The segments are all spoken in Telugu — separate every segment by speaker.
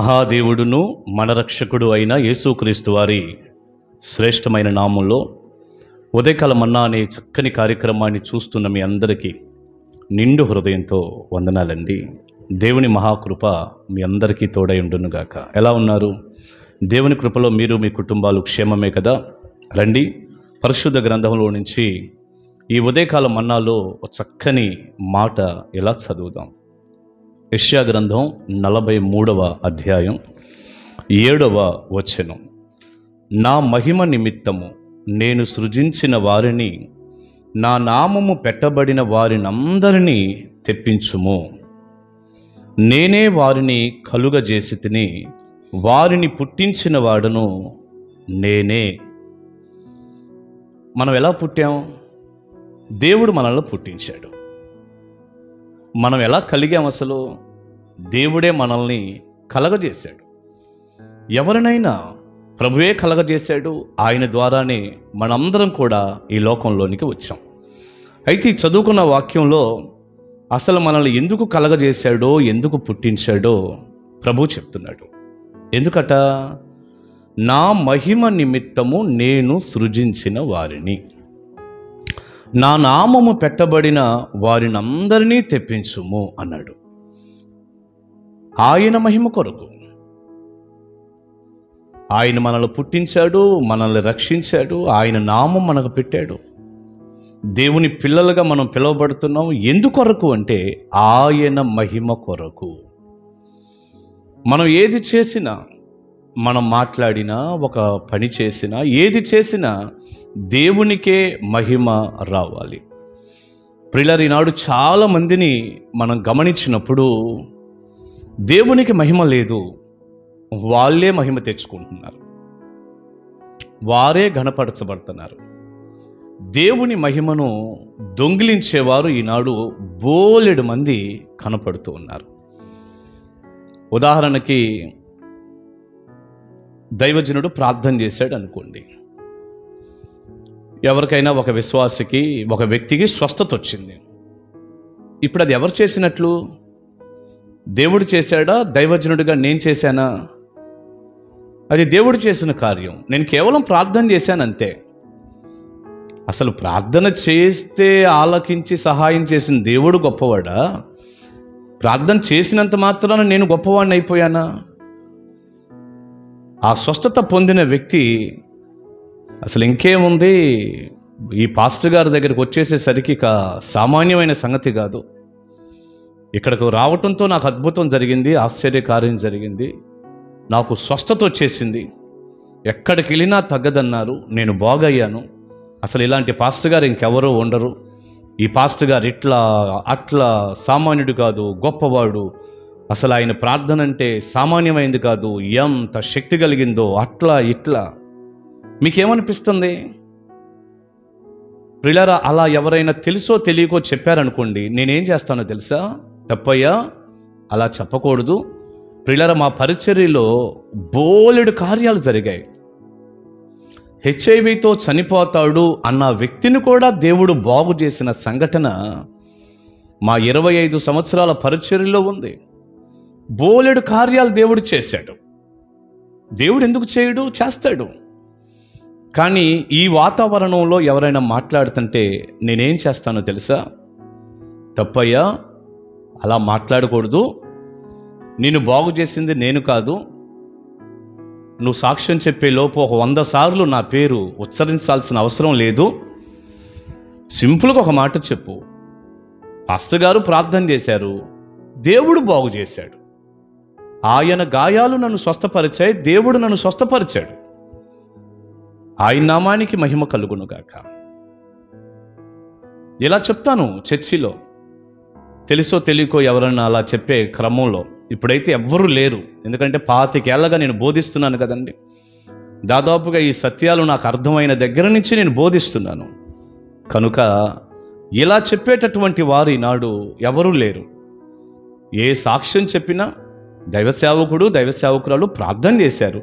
Speaker 1: మహాదేవుడును మన రక్షకుడు అయిన యేసుక్రీస్తు వారి శ్రేష్టమైన నామంలో ఉదయకాల మన్నా అనే చక్కని కార్యక్రమాన్ని చూస్తున్న మీ అందరికీ నిండు హృదయంతో వందనాలండి. దేవుని మహాకృప మీ అందరికీ తోడై ఉండునుగాక. ఎలా ఉన్నారు? దేవుని కృపలో మీరు మీ కుటుంబాలు క్షేమమే కదా? రండి, పరిశుద్ధ గ్రంథంలో నుంచి ఈ ఉదయకాల మన్నాలో ఒక చక్కని మాట ఎలా చదువుదాం. యెషయా గ్రంథం 43వ అధ్యాయం 7వ వచనం. నా మహిమ నిమిత్తము నేను సృజించిన వారిని, నా నామము పెట్టబడిన వారినందరినీ తెప్పించుము. నేనే వారిని కలుగజేసితిని, వారిని పుట్టించిన వాడను నేనే. మనం ఎలా పుట్టాం? దేవుడు మనల్ని పుట్టించాడు. మనం ఎలా కలిగాం? అసలు దేవుడే మనల్ని కలగజేశాడు. ఎవరినైనా ప్రభువే కలగజేశాడు. ఆయన ద్వారానే మనందరం కూడా ఈ లోకంలోనికి వచ్చాం. అయితే ఈ చదువుకున్న వాక్యంలో అసలు మనల్ని ఎందుకు కలగజేశాడో, ఎందుకు పుట్టించాడో ప్రభు చెప్తున్నాడు. ఎందుకట? నా మహిమ నిమిత్తము నేను సృజించిన వారిని, నా నామము పెట్టబడిన వారినందరినీ తెప్పించుము అన్నాడు. ఆయన మహిమ కొరకు ఆయన మనల్ని పుట్టించాడు, మనల్ని రక్షించాడు, ఆయన నామం మనకు పెట్టాడు. దేవుని పిల్లలుగా మనం పిలువబడుతున్నాం. ఎందుకొరకు అంటే ఆయన మహిమ కొరకు. మనం ఏది చేసినా, మనం మాట్లాడినా, ఒక పని చేసినా, ఏది చేసినా దేవునికే మహిమ రావాలి. ప్రియులారా, ఈనాడు చాలామందిని మనం గమనించినప్పుడు దేవునికి మహిమ లేదు, వాళ్ళే మహిమ తెచ్చుకుంటున్నారు, వారే ఘనపరచబడుతున్నారు. దేవుని మహిమను దొంగిలించేవారు ఈనాడు బోలెడు మంది కనపడుతూ ఉన్నారు. ఉదాహరణకి దైవజనుడు ప్రార్థన చేశాడు అనుకోండి. ఎవరికైనా ఒక విశ్వాసికి, ఒక వ్యక్తికి స్వస్థత వచ్చింది. ఇప్పుడు అది ఎవరు చేసినట్లు? దేవుడు చేశాడా? దైవజనుడిగా నేను చేశానా? అది దేవుడు చేసిన కార్యం. నేను కేవలం ప్రార్థన చేశాను అంతే. అసలు ప్రార్థన చేస్తే ఆలకించి సహాయం చేసిన దేవుడు గొప్పవాడా? ప్రార్థన చేసినంత మాత్రాన నేను గొప్పవాడిని అయిపోయానా? ఆ స్వస్థత పొందిన వ్యక్తి అసలు ఇంకేముంది, ఈ పాస్టర్ గారి దగ్గరికి వచ్చేసేసరికి ఇక సామాన్యమైన సంగతి కాదు. ఇక్కడకు రావటంతో నాకు అద్భుతం జరిగింది, ఆశ్చర్యకార్యం జరిగింది, నాకు స్వస్థత వచ్చేసింది, ఎక్కడికి వెళ్ళినా తగ్గదన్నారు, నేను బాగయ్యాను. అసలు ఇలాంటి పాస్టర్ గారు ఇంకెవరో ఉండరు. ఈ పాస్టర్ గారు ఇట్లా అట్లా సామాన్యుడు కాదు, గొప్పవాడు. అసలు ఆయన ప్రార్థన అంటే సామాన్యమైంది కాదు, ఎంత శక్తి కలిగిందో, అట్లా ఇట్లా. మీకేమనిపిస్తుంది? ప్రియులారా, అలా ఎవరైనా తెలుసో తెలియకో చెప్పారనుకోండి, నేనేం చేస్తానో తెలుసా? తప్పయ్యా, అలా చెప్పకూడదు. ప్రియులారా, మా పరిచర్యలో బోలెడు కార్యాలు జరిగాయి. హెచ్ఐవితో చనిపోతాడు అన్న వ్యక్తిని కూడా దేవుడు బాగు చేసిన సంఘటన మా 25 సంవత్సరాల పరిచర్యలో ఉంది. బోలెడు కార్యాలు దేవుడు చేశాడు. దేవుడు ఎందుకు చేయడు? చేస్తాడు. కానీ ఈ వాతావరణంలో ఎవరైనా మాట్లాడుతుంటే నేనేం చేస్తానో తెలుసా? తప్పయ్యా, అలా మాట్లాడకూడదు. నిన్ను బాగు చేసింది నేను కాదు. నువ్వు సాక్ష్యం చెప్పే లోపు ఒక 100 సార్లు నా పేరు ఉచ్చరించాల్సిన అవసరం లేదు. సింపుల్గా ఒక మాట చెప్పు. పాస్టర్ గారు ప్రార్థన చేశారు, దేవుడు బాగు చేశాడు. ఆయన గాయాలు నన్ను స్వస్థపరిచాయి, దేవుడు నన్ను స్వస్థపరిచాడు. ఆయన నామానికి మహిమ కలుగునుగాక. ఇలా చెప్తాను చర్చిలో. తెలుసో తెలియకో ఎవరన్నా అలా చెప్పే క్రమంలో ఇప్పుడైతే ఎవ్వరూ లేరు. ఎందుకంటే 25 ఏళ్ళగా నేను బోధిస్తున్నాను కదండి. దాదాపుగా ఈ సత్యాలు నాకు అర్థమైన దగ్గర నుంచి నేను బోధిస్తున్నాను. కనుక ఇలా చెప్పేటటువంటి వారు ఈనాడు ఎవరూ లేరు. ఏ సాక్ష్యం చెప్పినా దైవ సేవకుడు, దైవ సేవకురాలు ప్రార్థన చేశారు,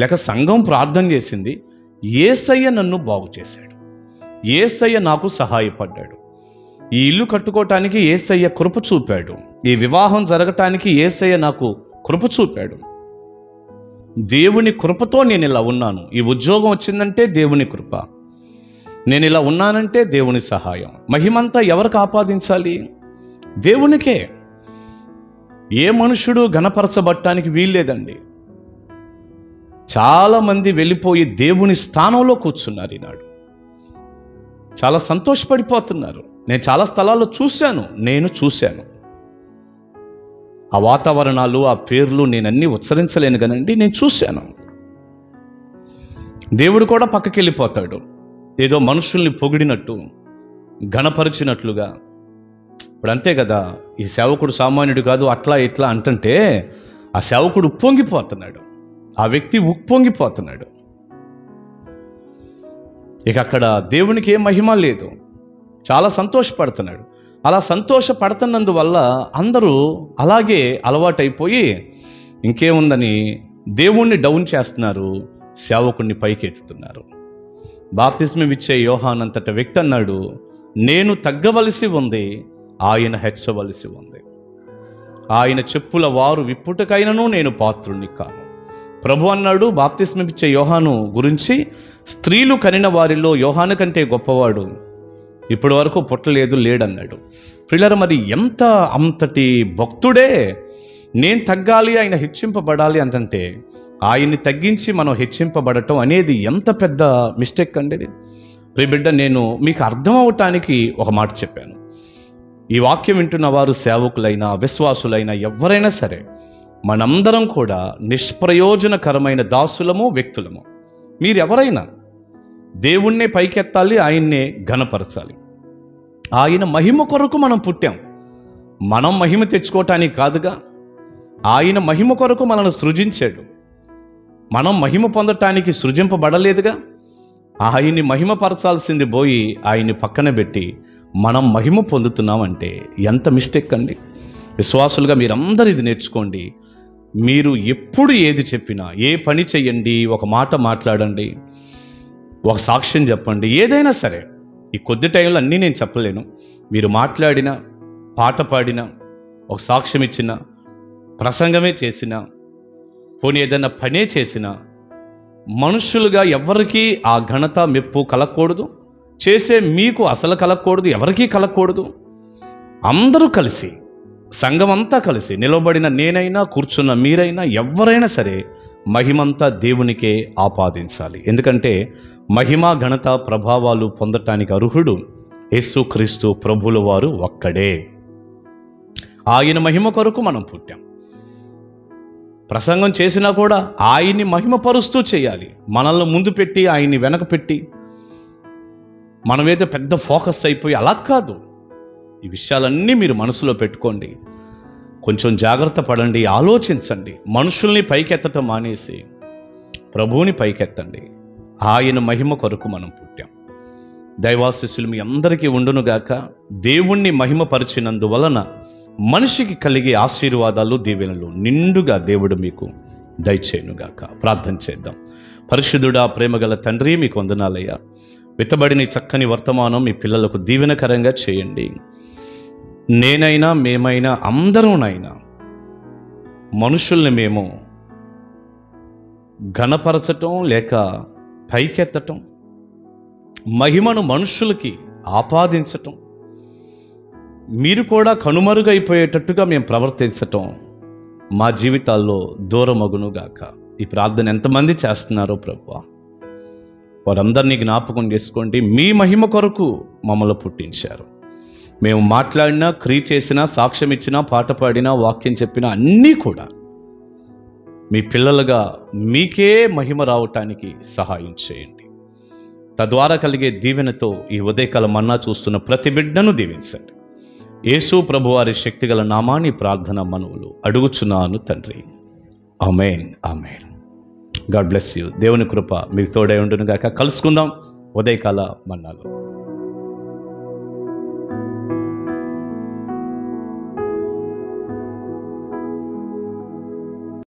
Speaker 1: లేక సంఘం ప్రార్థన చేసింది, యేసయ్య నన్ను బాగు చేశాడు, యేసయ్య నాకు సహాయపడ్డాడు, ఈ ఇల్లు కట్టుకోవటానికి యేసయ్య కృప చూపాడు, ఈ వివాహం జరగటానికి యేసయ్య నాకు కృప చూపాడు, దేవుని కృపతో నేను ఇలా ఉన్నాను. ఈ ఉద్యోగం వచ్చిందంటే దేవుని కృప. నేను ఇలా ఉన్నానంటే దేవుని సహాయం. మహిమంతా ఎవరికి ఆపాదించాలి? దేవునికే. ఏ మనుషుడు ఘనపరచబట్టానికి వీల్లేదండి. చాలామంది వెళ్ళిపోయి దేవుని స్థానంలో కూర్చున్నారు ఈనాడు. చాలా సంతోషపడిపోతున్నారు. నేను చాలా స్థలాల్లో నేను చూశాను. ఆ వాతావరణాలు, ఆ పేర్లు నేనన్నీ ఉచ్చరించలేను కానండి, నేను చూశాను. దేవుడు కూడా పక్కకి వెళ్ళిపోతాడు. ఏదో మనుషుల్ని పొగిడినట్టు, ఘనపరిచినట్లుగా. ఇప్పుడు అంతే కదా, ఈ సేవకుడు సామాన్యుడు కాదు అట్లా ఇట్లా అంటుంటే ఆ సేవకుడు ఉప్పొంగిపోతున్నాడు, ఆ వ్యక్తి ఉప్పొంగిపోతున్నాడు. ఇక అక్కడ దేవునికి ఏం మహిమ లేదు. చాలా సంతోషపడుతున్నాడు. అలా సంతోషపడుతున్నందువల్ల అందరూ అలాగే అలవాటైపోయి ఇంకేముందని దేవుణ్ణి డౌన్ చేస్తున్నారు, సేవకుణ్ణి పైకెత్తుతున్నారు. బాప్తిస్మం ఇచ్చే యోహాన్ అంతట వ్యక్తి అన్నాడు, నేను తగ్గవలసి ఉంది, ఆయన హెచ్చవలసి ఉంది. ఆయన చెప్పుల వారు విప్పుటకైనను నేను పాత్రుణ్ణి కాను. ప్రభు అన్నాడు బాప్తిస్మం ఇచ్చే యోహాను గురించి, స్త్రీలు కనిన వారిలో యోహాను కంటే గొప్పవాడు ఇప్పటి వరకు పుట్టలేదు, లేడన్నాడు. ప్రియులారా, మరి అంతటి భక్తుడే నేను తగ్గాలి, ఆయన హెచ్చింపబడాలి అంతంటే ఆయన్ని తగ్గించి మనం హెచ్చింపబడటం అనేది ఎంత పెద్ద మిస్టేక్ అండి. ప్రియ బిడ్డ, నేను మీకు అర్థం అవటానికి ఒక మాట చెప్పాను. ఈ వాక్యం వింటున్న వారు సేవకులైనా విశ్వాసులైనా ఎవరైనా సరే, మనందరం కూడా నిష్ప్రయోజనకరమైన దాసులము, వ్యక్తులము. మీరెవరైనా దేవుణ్ణే పైకెత్తాలి, ఆయన్నే ఘనపరచాలి. ఆయన మహిమ కొరకు మనం పుట్టాం. మనం మహిమ తెచ్చుకోవటానికి కాదుగా. ఆయన మహిమ కొరకు మనల్ని సృజించాడు. మనం మహిమ పొందటానికి సృజింపబడలేదుగా. ఆయన్ని మహిమపరచాల్సింది పోయి ఆయన్ని పక్కన పెట్టి మనం మహిమ పొందుతున్నామంటే ఎంత మిస్టేక్ అండి. విశ్వాసులుగా మీరందరూ ఇది నేర్చుకోండి. మీరు ఎప్పుడు ఏది చెప్పినా, ఏ పని చెయ్యండి, ఒక మాట మాట్లాడండి, ఒక సాక్ష్యం చెప్పండి, ఏదైనా సరే. ఈ కొద్ది టైంలో అన్నీ నేను చెప్పలేను. మీరు మాట్లాడినా, పాట పాడినా, ఒక సాక్ష్యం ఇచ్చినా, ప్రసంగమే చేసినా, పోనీ ఏదైనా పనే చేసినా, మనుషులుగా ఎవరికీ ఆ ఘనత మెప్పు కలగకూడదు. చేసే మీకు అసలు కలగకూడదు, ఎవరికీ కలగకూడదు. అందరూ కలిసి, సంఘం అంతా కలిసి, నిలబడిన నేనైనా, కూర్చున్న మీరైనా, ఎవరైనా సరే మహిమంతా దేవునికే ఆపాదించాలి. ఎందుకంటే మహిమ, ఘనత, ప్రభావాలు పొందటానికి అర్హుడు యేసుక్రీస్తు ప్రభుల వారు ఒక్కడే. ఆయన మహిమ కొరకు మనం పుట్టాం. ప్రసంగం చేసినా కూడా ఆయన్ని మహిమపరుస్తూ చేయాలి. మనల్ని ముందు పెట్టి ఆయన్ని వెనక పెట్టి మనమేదో పెద్ద ఫోకస్ అయిపోయి అలా కాదు. ఈ విషయాలన్నీ మీరు మనసులో పెట్టుకోండి. కొంచెం జాగ్రత్త పడండి, ఆలోచించండి. మనుషుల్ని పైకెత్తటం మానేసి ప్రభువుని పైకెత్తండి. ఆయన మహిమ కొరకు మనం పుట్టాం. దైవాశీస్సులు మీ అందరికీ ఉండునుగాక. దేవుణ్ణి మహిమపరిచినందువలన మనిషికి కలిగే ఆశీర్వాదాలు, దీవెనలు నిండుగా దేవుడు మీకు దయచేయునుగాక. ప్రార్థన చేద్దాం. పరిశుద్ధుడా, ప్రేమగల తండ్రి, మీకు వందనాలయ్యా. విత్తబడిన చక్కని వర్తమానం మీ పిల్లలకు దీవెనకరంగా చేయండి. నేనైనా, మేమైనా, అందరూనైనా మనుషుల్ని మేము ఘనపరచటం లేక పైకెత్తటం, మహిమను మనుషులకి ఆపాదించటం, మీరు కూడా కనుమరుగైపోయేటట్టుగా మేము ప్రవర్తించటం మా జీవితాల్లో దూరమగునుగాక. ఈ ప్రార్థన ఎంతమంది చేస్తున్నారో ప్రభువా, వారందరినీ జ్ఞాపకం చేసుకోండి. మీ మహిమ కొరకు మమ్మల్ని పుట్టించారు. మేము మాట్లాడినా, క్రియ చేసినా, సాక్ష్యం ఇచ్చినా, పాట పాడినా, వాక్యం చెప్పినా అన్నీ కూడా మీ పిల్లలుగా మీకే మహిమ రావటానికి సహాయం చేయండి. తద్వారా కలిగే దీవెనతో ఈ ఉదయకాల మన్నా చూస్తున్న ప్రతి బిడ్డను దీవించండి. యేసు ప్రభువారి శక్తిగల నామాన్ని ప్రార్థన మనవులు అడుగుచున్నాను తండ్రి. ఆమేన్, ఆమేన్. God bless you. దేవుని కృప మీకు తోడై ఉండును గాక. కలుసుకుందాం ఉదయకాల మన్నాలో.